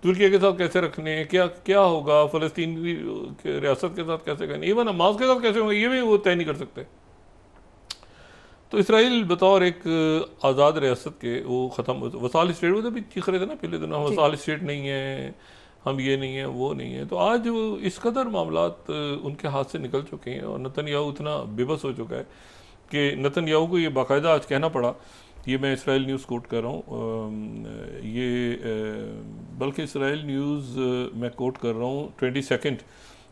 तुर्की के साथ कैसे रखने हैं, क्या क्या होगा, फ़लस्तीन की रियासत के साथ कैसे करने, इवन हमास के साथ कैसे होंगे, ये भी वो तय नहीं कर सकते। तो इसराइल बतौर एक आज़ाद रियासत के वो ख़त्म, वसाल स्टेट, वो तो भी चीख रहे थे ना पहले दिन, वसाल स्टेट नहीं है, हम ये नहीं है, वो नहीं है। तो आज वो इस कदर मामलात उनके हाथ से निकल चुके हैं और नेतन्याहू इतना बेबस हो चुका है कि नेतन्याहू को ये बाकायदा आज कहना पड़ा, ये मैं इसराइल न्यूज़ कोट कर रहा हूँ, बल्कि इसराइल न्यूज़ मैं कोट कर रहा हूँ 22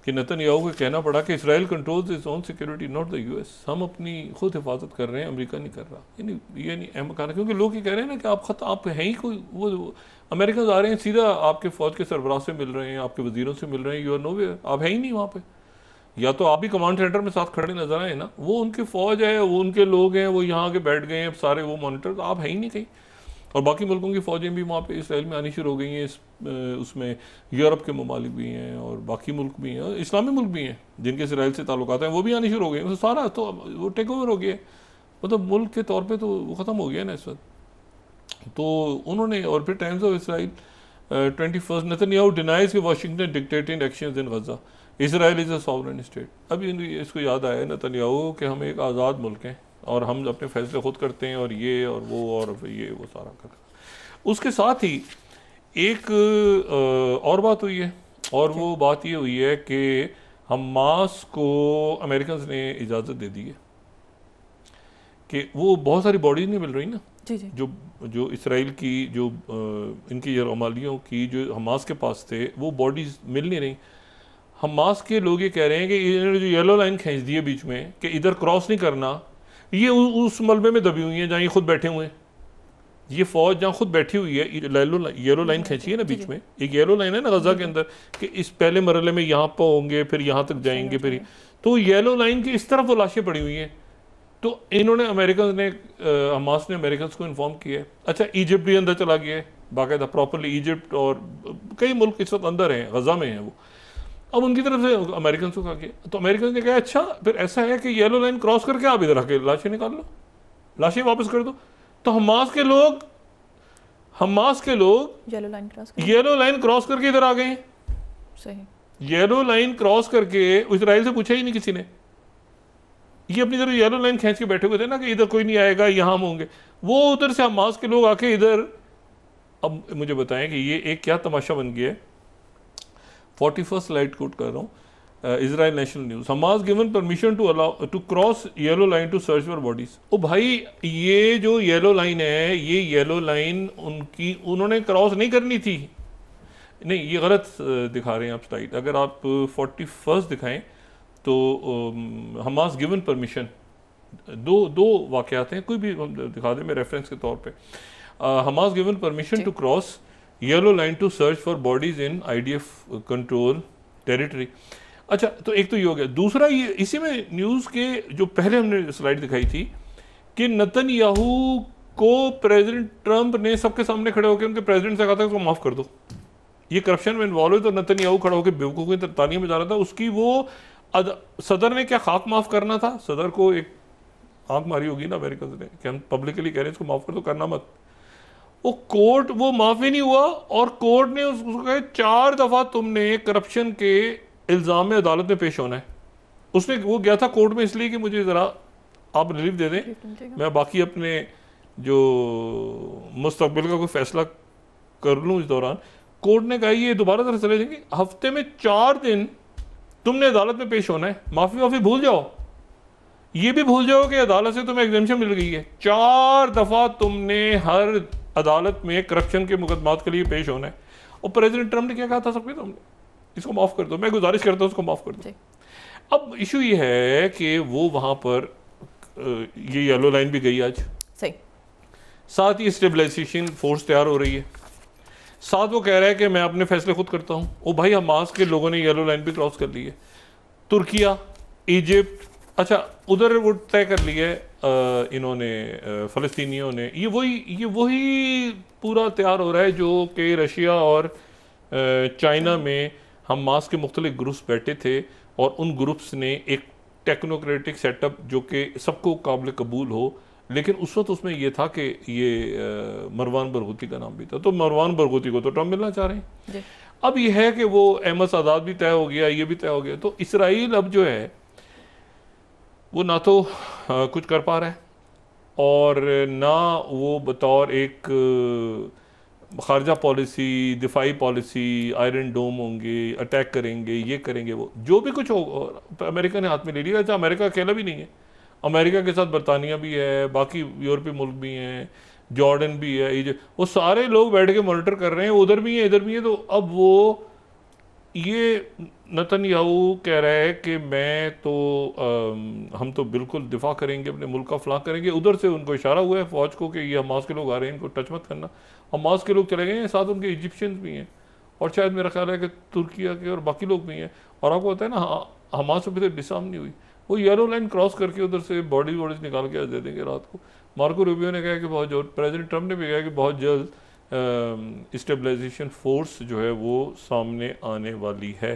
कि नेतन्याहू को कहना पड़ा कि Israel controls its own security not the US, हम अपनी खुद हिफाजत कर रहे हैं, अमेरिका नहीं कर रहा। ये नहीं अहम कहना, क्योंकि लोग ये कह रहे हैं ना कि आप हैं ही कोई, वो अमेरिकन आ रहे हैं सीधा आपके फ़ौज के सरबराह से मिल रहे हैं, आपके वजीरों से मिल रहे हैं, यू आर नोवेयर, आप है ही नहीं वहाँ पे। या तो आप भी कमांड सेंटर में साथ खड़े नजर आए ना, वो उनकी फ़ौज है, वो उनके लोग हैं, वो यहाँ के बैठ गए हैं सारे, वो मॉनिटर, तो आप है ही नहीं कहीं। और बाकी मुल्कों की फ़ौजें भी वहाँ पे इसराइल में आनी शुरू हो गई हैं, उसमें यूरोप के ममालिक भी हैं और बाकी मुल्क भी हैं, और इस्लामी मुल्क भी हैं जिनके इसराइल से ताल्लुकात हैं, वो भी आनी शुरू हो गए हैं। तो सारा तो वो टेक ओवर हो गया, मतलब मुल्क के तौर पे तो वो ख़त्म हो गया ना इस वक्त। तो उन्होंने, और फिर Times of Israel 21 Netanyahu denies कि Washington dictating actions in Gaza, Israel is a sovereign state. अभी इसको याद आया नेतन्याहू कि हम एक आज़ाद मुल्क हैं और हम अपने फैसले खुद करते हैं, और ये और वो ये वो सारा कर। उसके साथ ही एक और बात हुई है, और वो बात ये हुई है कि हमास को अमेरिकन ने इजाज़त दे दी है कि वो बहुत सारी बॉडीज नहीं मिल रही ना, जी जी, जो इसराइल की, जो इनकी यरमालियों की जो हमास के पास थे, वो बॉडीज मिल नहीं रही। हमास के लोग ये कह रहे हैं कि इन्होंने जो येलो लाइन खींच दी है बीच में कि इधर क्रॉस नहीं करना, ये उस मलबे में दबी हुई है जहाँ ये खुद बैठे हुए हैं। ये फौज जहाँ खुद बैठी हुई है, येलो लाइन खींची है ना बीच में, एक येलो लाइन है ना गजा के अंदर, कि इस पहले मरहले में यहाँ पर होंगे, फिर यहाँ तक जाएंगे, फिर तो येलो लाइन की इस तरफ वो लाशें पड़ी हुई हैं। तो इन्होंने अमेरिकन ने, हमास ने अमेरिकन को इन्फॉर्म किया है। अच्छा, इजिप्ट भी अंदर चला गया है बाकायदा, प्रॉपरली इजिप्ट और कई मुल्क इस वक्त अंदर हैं, गजा में हैं वो। अब उनकी तरफ से अमेरिकन को कहा गया, तो अमेरिकन ने कहा अच्छा फिर ऐसा है कि येलो लाइन क्रॉस करके आप इधर आके लाशें निकाल लो, लाशें वापस कर दो। तो हमास के लोग येलो लाइन क्रॉस करके इधर आ गए हैं। सही, येलो लाइन क्रॉस करके इजराइल से पूछा ही नहीं किसी ने, ये अपनी तरफ येलो लाइन खींच के बैठे हुए थे ना कि इधर कोई नहीं आएगा, यहाँ हम होंगे। वो उधर से हमास के लोग आके इधर। अब मुझे बताएं कि ये एक क्या तमाशा बन गया है। 41 स्लाइड कोट कर रहा हूँ, Israel National News, Hamas given permission to cross yellow line to search for bodies. ओ भाई, ये जो येलो लाइन है, ये येलो लाइन उन्होंने क्रॉस नहीं करनी थी। नहीं, ये गलत दिखा रहे हैं आप स्लाइड। अगर आप 41 दिखाएं तो हमास गिवन परमिशन, दो वाक़यात हैं, कोई भी दिखा दें मैं रेफरेंस के तौर पे। Hamas given permission to cross yellow line to search for bodies in IDF control territory. अच्छा, तो एक तो ये हो गया। दूसरा, ये इसी में न्यूज़ के जो पहले हमने स्लाइड दिखाई थी कि नेतन्याहू को प्रेसिडेंट ट्रंप ने सबके सामने खड़े होकर उनके प्रेसिडेंट से कहा था उसको माफ़ कर दो, ये करप्शन में इन्वॉल्व है। तो नेतन्याहू खड़ा होकर बेवकूफ़ी की तालियां में जा रहा था। उसकी वो सदर ने क्या खाक माफ़ करना था, सदर को एक आंख मारी होगी ना अमेरिका ने कि हम पब्लिकली कह रहे हैं इसको माफ़ कर दो, करना मत। वो कोर्ट, वो माफ़ ही नहीं हुआ और कोर्ट ने उसको कहा 4 दफ़ा तुमने करप्शन के इल्ज़ाम में अदालत में पेश होना है। उसने, वो गया था कोर्ट में इसलिए कि मुझे ज़रा आप रिलीफ दे दें, मैं बाकी अपने जो मुस्तकबिल का कोई फैसला कर लूँ इस दौरान। कोर्ट ने कहा ये दोबारा तरह चले जाएंगे, हफ्ते में 4 दिन तुमने अदालत में पेश होना है, माफ़ी भूल जाओ, ये भी भूल जाओ कि अदालत से तुम्हें एग्जेम्पशन मिल गई है। 4 दफ़ा तुमने हर अदालत में करप्शन के मुकदमात के लिए पेश होना है। और प्रेसिडेंट ट्रंप ने क्या कहा था सबके सामने, इसको माफ़ कर दो, मैं गुजारिश करता हूँ उसको माफ़ कर दो। अब इशू ये है कि वो वहाँ पर ये येलो लाइन भी गई आज, सही, साथ ही स्टेबलाइजेशन फोर्स तैयार हो रही है, साथ वो कह रहा है कि मैं अपने फैसले खुद करता हूँ। ओ भाई, हमास के लोगों ने येलो लाइन भी क्रॉस कर ली है। तुर्किया, इजिप्ट, अच्छा, उधर वो तय कर लिया है इन्होंने, फ़लस्तीनियों ने, ये वही पूरा तैयार हो रहा है जो कि रशिया और चाइना में हमास के मुख्तलिफ ग्रुप्स बैठे थे और उन ग्रुप्स ने एक टेक्नोक्रेटिक सेटअप जो कि सबको काबिल कबूल हो, लेकिन उस वक्त उसमें यह था कि ये मरवान बरगूती का नाम भी था, तो मरवान बरगूती को तो ट्रम्प मिलना चाह रहे हैं। अब यह है कि वो अहमद सादात भी तय हो गया, ये भी तय हो गया, तो इसराइल अब जो है वो ना तो कुछ कर पा रहा है और ना वो बतौर एक खारजा पॉलिसी, दिफाई पॉलिसी, आयरन डोम होंगे, अटैक करेंगे, ये करेंगे, वो जो भी कुछ हो अमेरिका ने हाथ में ले लिया। अच्छा, अमेरिका अकेला भी नहीं है, अमेरिका के साथ बरतानिया भी है, बाकी यूरोपीय मुल्क भी हैं, जॉर्डन भी है, ये वो सारे लोग बैठ के मॉनिटर कर रहे हैं, उधर भी है इधर भी है। तो अब वो ये नेतन्याहू कह रहा है कि मैं तो हम तो बिल्कुल दिफा करेंगे, अपने मुल्क का फलाह करेंगे। उधर से उनको इशारा हुआ है फ़ौज को कि ये हमास के लोग आ रहे हैं, इनको टच मत करना। हमास के लोग चले गए हैं, साथ उनके इजिप्शियंस भी हैं और शायद मेरा ख्याल है कि तुर्किया के और बाकी लोग भी हैं। और आपको पता है ना, हमास अभी तक डिसआर्म नहीं हुई, वो येलो लाइन क्रॉस करके उधर से बॉडीज निकाल के दे देंगे रात को। मार्को रूबियो ने कहा कि बहुत जल्द, प्रेसिडेंट ट्रम्प ने भी कहा कि बहुत जल्द स्टेबलाइजेशन फोर्स जो है वो सामने आने वाली है।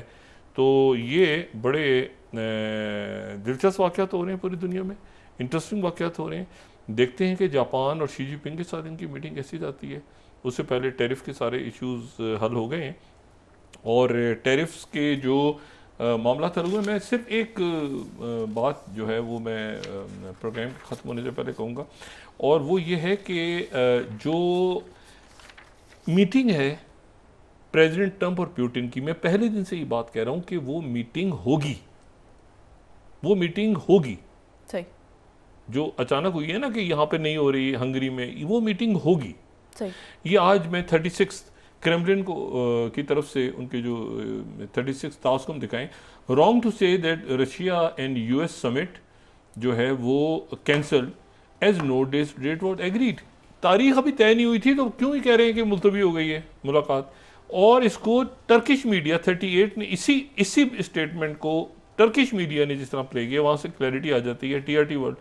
तो ये बड़े दिलचस्प वाक़यात हो रहे हैं पूरी दुनिया में, इंटरेस्टिंग वाक़यात हो रहे हैं। देखते हैं कि जापान और शी जिनपिंग के साथ इनकी मीटिंग कैसी जाती है। उससे पहले टैरिफ के सारे इश्यूज़ हल हो गए हैं और टैरिफ्स के जो मामला हल हुए। मैं सिर्फ एक बात जो है वो मैं प्रोग्राम ख़त्म होने से पहले कहूँगा, और वो ये है कि जो मीटिंग है प्रेसिडेंट ट्रंप और पुतिन की, मैं पहले दिन से ये बात कह रहा हूँ कि वो मीटिंग होगी, वो मीटिंग होगी। सही। जो अचानक हुई है ना कि यहाँ पे नहीं हो रही हंगरी में, वो मीटिंग होगी। सही। ये आज मैं 36 क्रेमलिन को की तरफ से उनके जो 36 टास्क हम दिखाएं, wrong to say that Russia and US summit जो है वो cancel as no date was agreed. तारीख अभी तय नहीं हुई थी, तो क्यों ही कह रहे हैं कि मुलतवी हो गई है मुलाकात। और इसको टर्किश मीडिया 38 ने इसी स्टेटमेंट को टर्किश मीडिया ने जिस तरह प्ले किया, वहाँ से क्लैरिटी आ जाती है। TRT world,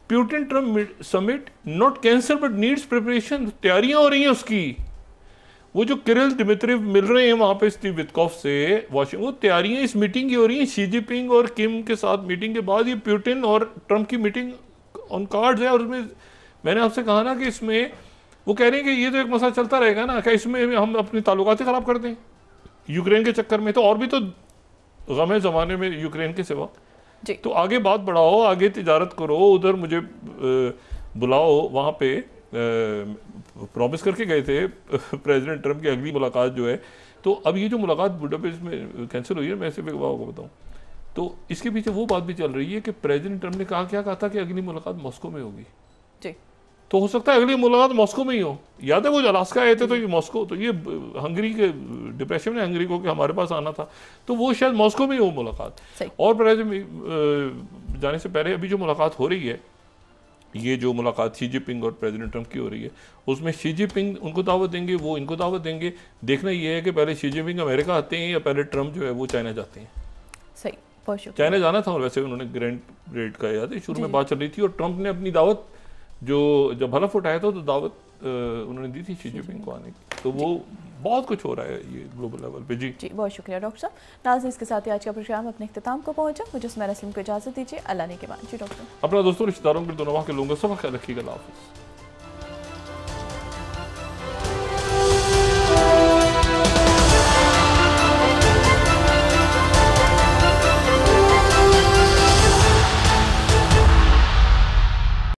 Putin Trump summit not cancel but needs preparation, तैयारियां हो रही हैं उसकी। वो जो किरिल दिमित्रिव मिल रहे हैं वहाँ पे स्टीव विटकॉफ से वाशिंगटन, वो तैयारियां इस मीटिंग की हो रही हैं। शी जिनपिंग और किम के साथ मीटिंग के बाद ये पुतिन और ट्रम्प की मीटिंग ऑन कार्ड्स है। और उसमें मैंने आपसे कहा ना कि इसमें वो कह रहे हैं कि ये तो एक मसला चलता रहेगा ना, क्या इसमें हम अपनी ताल्लुकात ख़राब कर दें यूक्रेन के चक्कर में। तो और भी तो गम है ज़माने में यूक्रेन के सिवा, तो आगे बात बढ़ाओ, आगे तिजारत करो, उधर मुझे बुलाओ। वहाँ पे प्रॉमिस करके गए थे प्रेसिडेंट ट्रम्प की अगली मुलाकात जो है। तो अब ये जो मुलाकात बुडापेस्ट में कैंसिल हुई है, मैं सिर्फ एक बात को बताऊँ, तो इसके पीछे वो बात भी चल रही है कि प्रेसिडेंट ट्रम्प ने कहा था कि अगली मुलाकात मॉस्को में होगी जी। तो हो सकता है अगली मुलाकात मॉस्को में ही हो। याद है वो अलास्का आए थे तो ये मॉस्को, तो ये हंगरी के डिप्रेशन ने हंगरी को कि हमारे पास आना था, तो वो शायद मॉस्को में ही हो मुलाकात। और प्रेसिडेंट जाने से पहले अभी जो मुलाकात हो रही है, ये जो मुलाकात शी जिनपिंग और प्रेसिडेंट ट्रम्प की हो रही है, उसमें शी जिनपिंग उनको दावत देंगे, वो इनको दावत देंगे। देखना ये है कि पहले शी जिनपिंग अमेरिका आते हैं या पहले ट्रम्प जो है वो चाइना जाते हैं। सही, चाइना जाना था और वैसे उन्होंने ग्रैंड रेट का, याद है शुरू में बात चल रही थी, और ट्रम्प ने अपनी दावत जो जब हलफ उठाया था तो दावत उन्होंने दी थी शी जिनपिंग को आने की। तो वो बहुत कुछ हो रहा है ये ग्लोबल लेवल पे। जी बहुत शुक्रिया डॉक्टर साहब। नाज़रीन, इसके साथ ही आज का प्रोग्राम अपने इख्तिताम को पहुंचा। मुझे सुमेरा सलीम को इजाज़त दीजिए। अल्लाह ने के बाद। जी डॉक्टर, अपना दोस्तों रिश्तेदारों के दोनों के लोगों का सब ख्याल रखिएगा। अल्लाह हाफ़िज़।